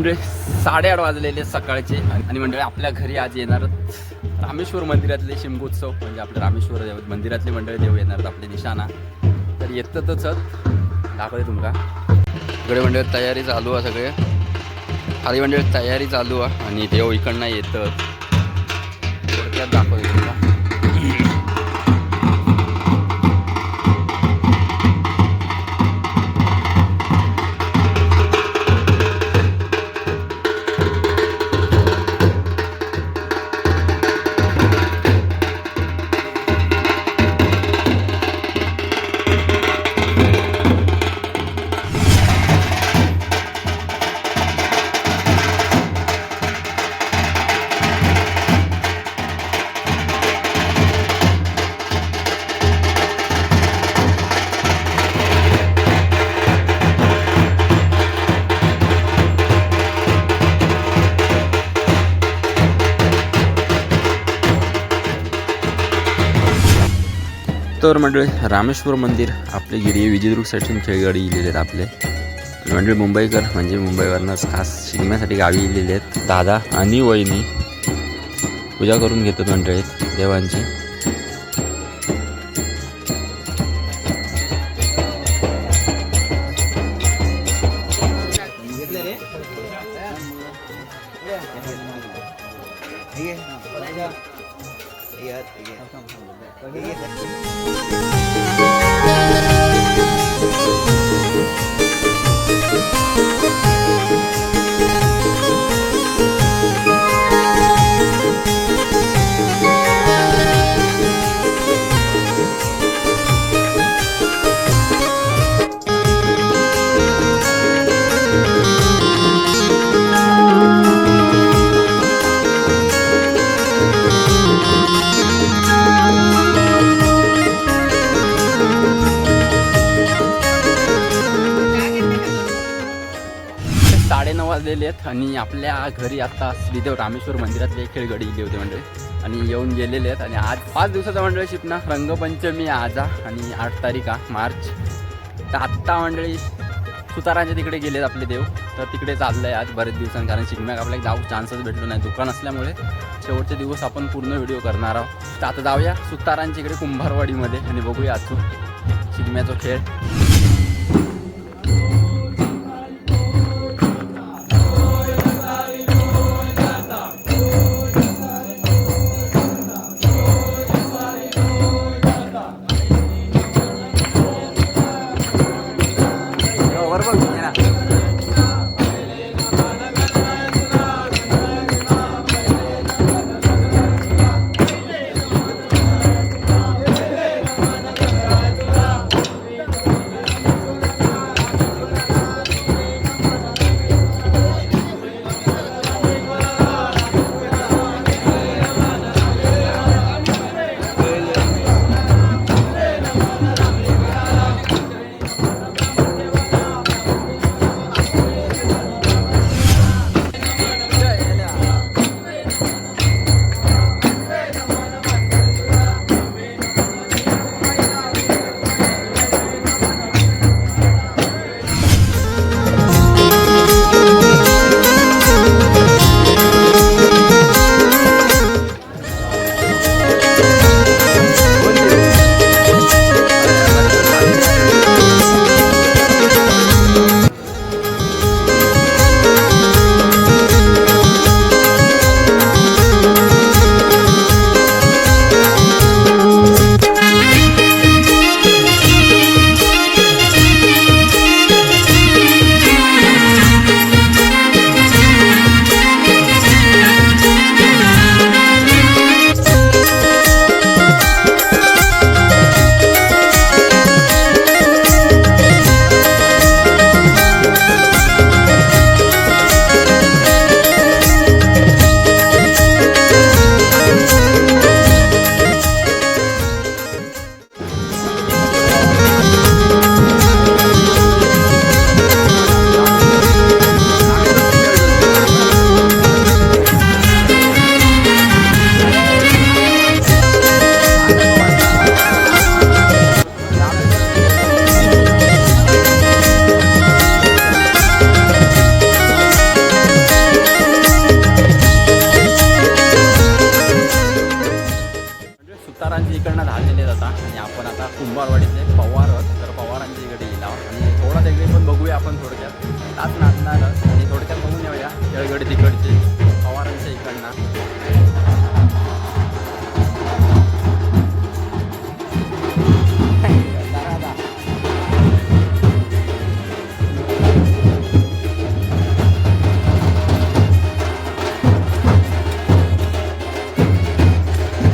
मंडळी 8:30 वाजलेले सकाळचे आणि मंडळी आपल्या घरी आज येणार रामेश्वर मंदिरातले शिमगोत्सव म्हणजे आपले रामेश्वर मंदिरातले मंडळी देव येणार आपले निशाणा. तर येतच दाखवते तुमका इकडे मंडळी तयारी चालू आहे सगळे खाली मंडळी तयारी चालू आहे आणि देव इकडनं येतं थोडक्यात दाखवते तुमका. तर मंडळी रामेश्वर मंदिर आपले गिरी विजयदुर्ग साईडून खेळगाडी इलेले आहेत आपले मंडळी मुंबईकर म्हणजे मुंबईवरनंच खास शिकण्यासाठी गावी इलेले आहेत. दादा आणि वहिनी पूजा करून घेतात मंडळी देवांची. वाजलेले आहेत आणि आपल्या घरी आता श्रीदेव रामेश्वर मंदिरातले खेळगडी इले होते मंडळी आणि येऊन गेलेले आहेत. आणि आज 5 दिवसाचा मंडळी शिपना रंगपंचमी आज आणि 8 तारीख मार्च. तर आत्ता मंडळी सुतारांच्या तिकडे गेलेत आपले देव. तर तिकडे चाललं आहे आज बरेच दिवसांनी कारण शिगम्याक आपल्याला जाऊ चान्सच भेटलो नाही दुकान असल्यामुळे. शेवटचे दिवस आपण पूर्ण व्हिडिओ करणार आहोत. तर आता जाऊया सुतारांच्या इकडे कुंभारवाडीमध्ये आणि बघूया आजू शिगम्याचा खेळ. कुंभारवाडीतले पवार आहेत. तर पवारांच्या इकडे गेला आणि थोडा तिकडे पण बघूया आपण थोडक्यात. तास नाचणारच आणि थोडक्यात बघून येऊया खेळगडी तिकडचे पवारांच्या इकडनं.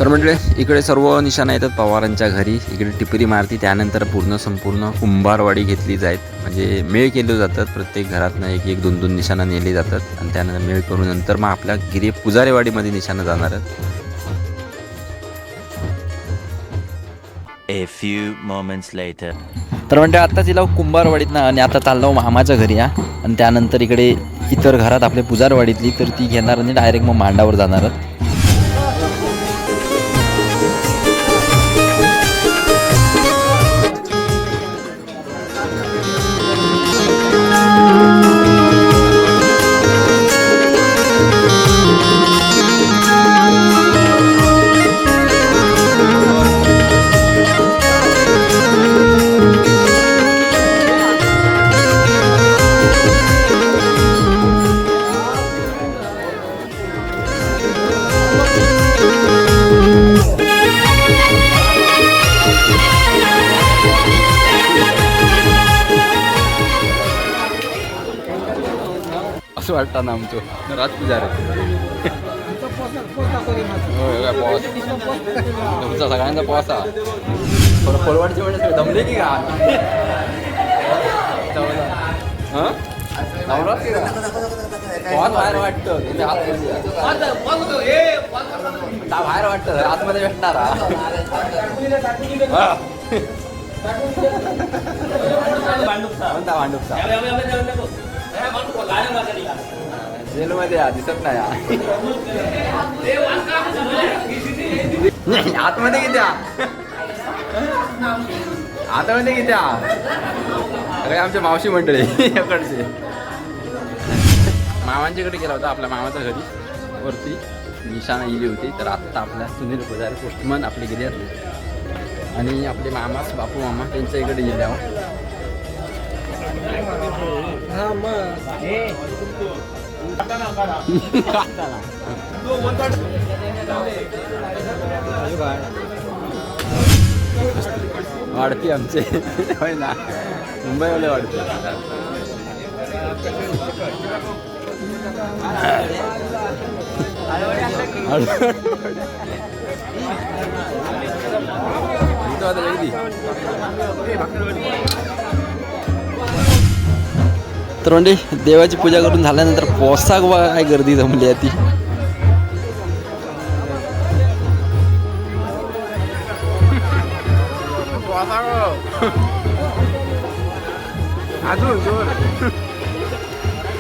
तर म्हणजे इकडे सर्व निशाणा येतात पवारांच्या घरी. इकडे टिपरी मारती, त्यानंतर संपूर्ण कुंभारवाडी घेतली जाईल. म्हणजे मेळ केले जातात, प्रत्येक घरातनं एक एक दोन दोन निशाणा नेले जातात आणि त्यानंतर मेळ करून नंतर मग आपल्या गिरी पुजारेवाडीमध्ये निशाणा जाणार आहेत. A few moments later. तर म्हणजे आत्ताच तिला कुंभारवाडीत ना आणि आता चाललो मामाच्या घरी या आणि त्यानंतर इकडे इतर घरात आपल्या पुजारवाडीतली तर ती घेणार आणि डायरेक्ट मग मांडावर जाणार आहेत. असं वाटतं ना आमचं राजपुजार तुमचा सगळ्यांचा पोसा थोडं फळवाडची म्हणजे दमले की का बहुत बाहेर वाटतं बाहेर वाटतं आतमध्ये भेटणार भांडुपचा जेलमध्ये दिसत नाही आतमध्ये किती आतमध्ये किती सगळे आमच्या मावशी मंडळी इकडचे मामांच्याकडे गेला होता आपल्या मामाच्या घरी वरती निशाणा इली होती. तर आत्ता आपल्या सुनील पुजारी पोस्टमन आपले गेले आणि आपले मामास बापू मामा त्यांच्या इकडे गेल्या. वाढते आमचे होय ना मुंबईवाले वाढते. तर म्हणजे देवाची पूजा करून झाल्यानंतर पोसाक बघा काय गर्दी जमली आहे ती.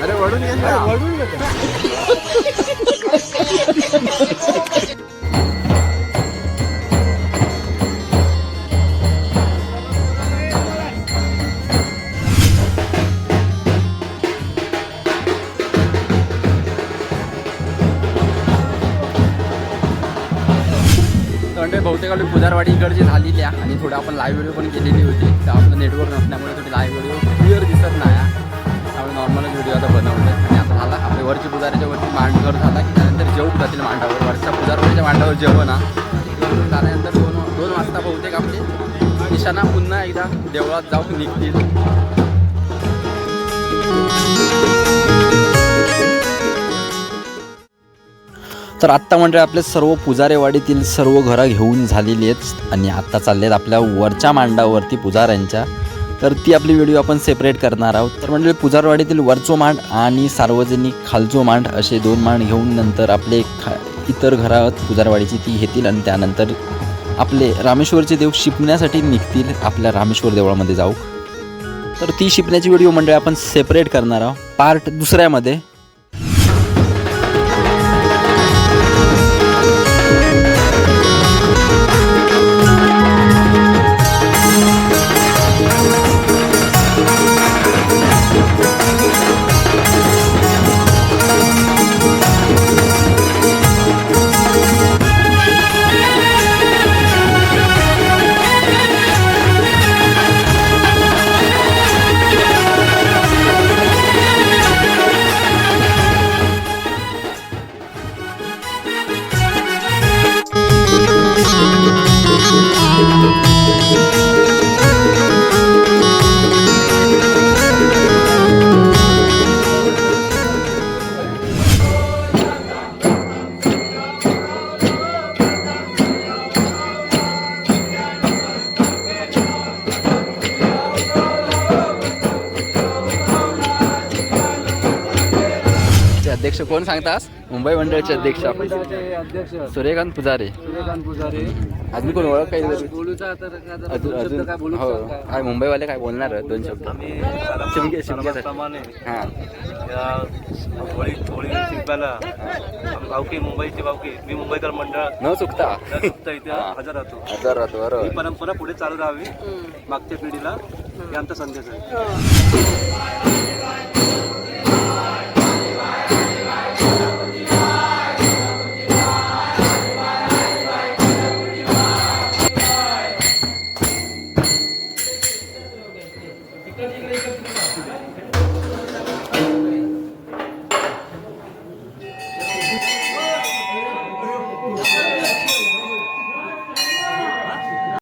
अरे वडून म्हणजे बहुतेक आपली पुजारवाडी इकडची झालेली आहे आणि थोडं आपण लाईव्ह व्हिडिओ पण केलेली होती. तर आपलं नेटवर्क नसल्यामुळे थोडी लाईव्ह व्हिडिओ क्लिअर दिसत नाही. त्यामुळे नॉर्मलच व्हिडिओ आता बनवले आणि आता झाला आपल्या वरची पुजाऱ्याच्या वरती मांडघर झाला की त्यानंतर जेवू जातील मांडावर. वरच्या पुजारवाडीच्या मांडावर जेवण झाल्यानंतर दोन वाजता बहुतेक आपली निशाणा पुन्हा एकदा देवळात जाऊन निघतील. तर आत्ता म्हणजे आपले सर्व पुजारेवाडीतील सर्व घरं घेऊन झालेली आहेत आणि आत्ता चालले आहेत आपल्या वरच्या मांडावरती पुजाऱ्यांच्या. तर ती आपली व्हिडिओ आपण सेपरेट करणार आहोत. तर म्हणजे पुजारवाडीतील वरचो मांड आणि सार्वजनिक खालचो मांड असे दोन मांड घेऊन नंतर आपले इतर घरात पुजारवाडीची ती घेतील आणि त्यानंतर आपले रामेश्वरचे देव शिपण्यासाठी निघतील आपल्या रामेश्वर देवळामध्ये जाऊ. तर ती शिपण्याची व्हिडिओ म्हणजे आपण सेपरेट करणार आहोत पार्ट दुसऱ्यामध्ये. अध्यक्ष कोण सांगतास? मुंबई मंडळाचे अध्यक्ष आपण अध्यक्ष सूर्यकांत पुजारी. सूर्यकांत पुजारी. अजून कोण ओळख काही बोलूचा अजून काय बोलू हो काय मुंबईवाले काय बोलणार आहेत? दोन शब्द शिमगे शिमग्यासाठी प्रमाणे हां या होळी होळी शिकवायला भावकी मुंबईची भावकी मी मुंबईकर मंडळ न चुकता न चुकता इथे हजर राहतो. हजर राहतो ही बरोबर. परंपरा पुढे चालू राहावी मागच्या पिढीला हे आमचा संदेश आहे.